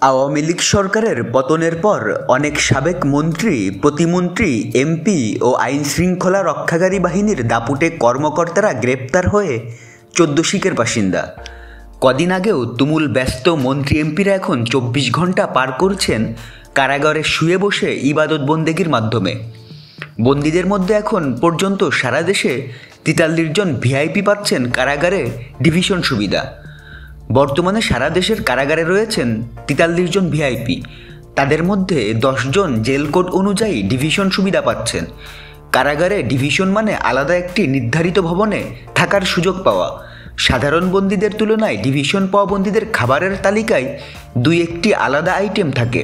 আওয়ামী লীগ সরকারের পতনের পর অনেক সাবেক মন্ত্রী, প্রতিমন্ত্রী, এমপি ও আইনশৃঙ্খলা রক্ষাকারী বাহিনীর দাপুটে কর্মকর্তারা গ্রেপ্তার হয়ে ১৪ শিকের বাসিন্দা। কদিন আগেও তুমুল ব্যস্ত মন্ত্রী এমপিরা এখন ২৪ ঘন্টা পার করছেন কারাগারে শুয়ে বসে ইবাদত বন্দেগীর মাধ্যমে। বন্দীদের মধ্যে এখন পর্যন্ত সারা দেশে ৪৩ জন ভিআইপি পাচ্ছেন কারাগারে ডিভিশন সুবিধা। বর্তমানে সারা দেশের কারাগারে রয়েছেন ৪৩ জন ভিআইপি। তাদের মধ্যে ১০ জন জেল কোড অনুযায়ী ডিভিশন সুবিধা পাচ্ছেন। কারাগারে ডিভিশন মানে আলাদা একটি নির্ধারিত ভবনে থাকার সুযোগ পাওয়া। সাধারণ বন্দীদের তুলনায় ডিভিশন পাওয়া বন্দীদের খাবারের তালিকায় ২-১টি আলাদা আইটেম থাকে।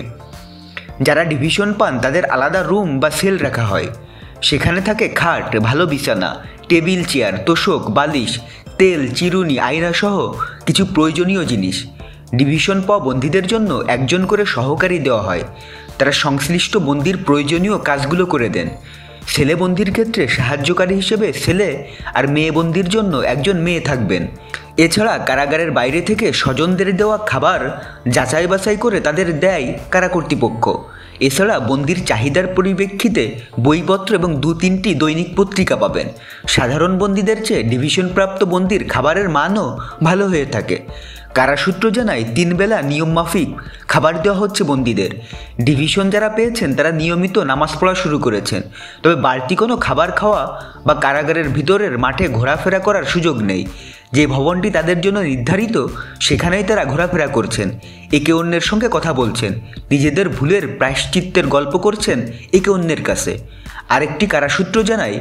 যারা ডিভিশন পান তাদের আলাদা রুম বা সেল রাখা হয়। সেখানে থাকে খাট, ভালো বিছানা, টেবিল চেয়ার, তোশক, বালিশ, তেল, চিরুনি, আয়নাসহ কিছু প্রয়োজনীয় জিনিস। ডিভিশন পাওয়া বন্দীদের জন্য একজন করে সহকারী দেওয়া হয়। তারা সংশ্লিষ্ট বন্দির প্রয়োজনীয় কাজগুলো করে দেন। ছেলে বন্দির ক্ষেত্রে সাহায্যকারী হিসেবে ছেলে আর মেয়ে বন্দির জন্য একজন মেয়ে থাকবেন। এছাড়া কারাগারের বাইরে থেকে স্বজনদের দেওয়া খাবার যাচাই বাছাই করে তাদের দেয় কারা কর্তৃপক্ষ। এছাড়া বন্দির চাহিদার পরিপ্রেক্ষিতে বইপত্র এবং ২-৩টি দৈনিক পত্রিকা পাবেন। সাধারণ বন্দীদের চেয়ে ডিভিশনপ্রাপ্ত বন্দির খাবারের মানও ভালো হয়ে থাকে। কারাসূত্র জানায় ৩ বেলা নিয়মমাফিক খাবার দেওয়া হচ্ছে বন্দীদের। ডিভিশন যারা পেয়েছেন তারা নিয়মিত নামাজ পড়া শুরু করেছেন, তবে বাড়তি কোনো খাবার খাওয়া বা কারাগারের ভিতরের মাঠে ঘোরাফেরা করার সুযোগ নেই। যে ভবনটি তাদের জন্য নির্ধারিত সেখানেই তারা ঘোরাফেরা করছেন, একে অন্যের সঙ্গে কথা বলছেন, নিজেদের ভুলের প্রায়শ্চিত্তের গল্প করছেন একে অন্যের কাছে। আরেকটি কারাসূত্র জানায়,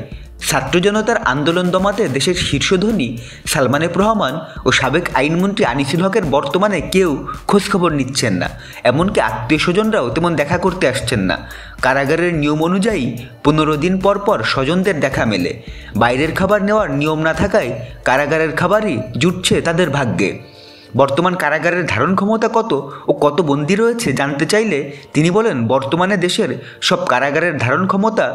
ছাত্র জনতার আন্দোলন দমাতে দেশের শীর্ষধনী সালমান এফ রহমান ও সাবেক আইনমন্ত্রী আনিসুল হকের বর্তমানে কেউ খোঁজখবর নিচ্ছেন না, এমনকি আত্মীয় স্বজনরাও তেমন দেখা করতে আসছেন না। কারাগারের নিয়ম অনুযায়ী ১৫ দিন পর পর স্বজনদের দেখা মেলে। বাইরের খাবার নেওয়ার নিয়ম না থাকায় কারাগারের খাবারই জুটছে তাদের ভাগ্যে। বর্তমান কারাগারের ধারণ ক্ষমতা কত ও কত বন্দী রয়েছে জানতে চাইলে তিনি বলেন, বর্তমানে দেশের সব কারাগারের ধারণ ক্ষমতা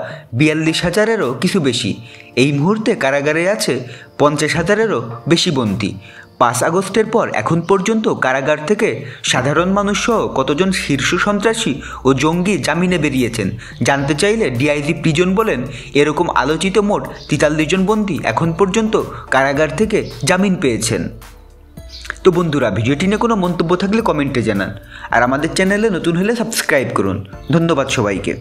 ৪২,০০০-এরও কিছু বেশি। এই মুহূর্তে কারাগারে আছে ৫০,০০০-এরও বেশি বন্দী। ৫ আগস্টের পর এখন পর্যন্ত কারাগার থেকে সাধারণ মানুষসহ কতজন শীর্ষ সন্ত্রাসী ও জঙ্গি জামিনে বেরিয়েছেন জানতে চাইলে ডিআইজি প্রিজন বলেন, এরকম আলোচিত মোট ৪৩ জন বন্দী এখন পর্যন্ত কারাগার থেকে জামিন পেয়েছেন। তো বন্ধুরা, ভিডিওটি নিয়ে কোনো মন্তব্য থাকলে কমেন্টে জানান, আর আমাদের চ্যানেলে নতুন হলে সাবস্ক্রাইব করুন। ধন্যবাদ সবাইকে।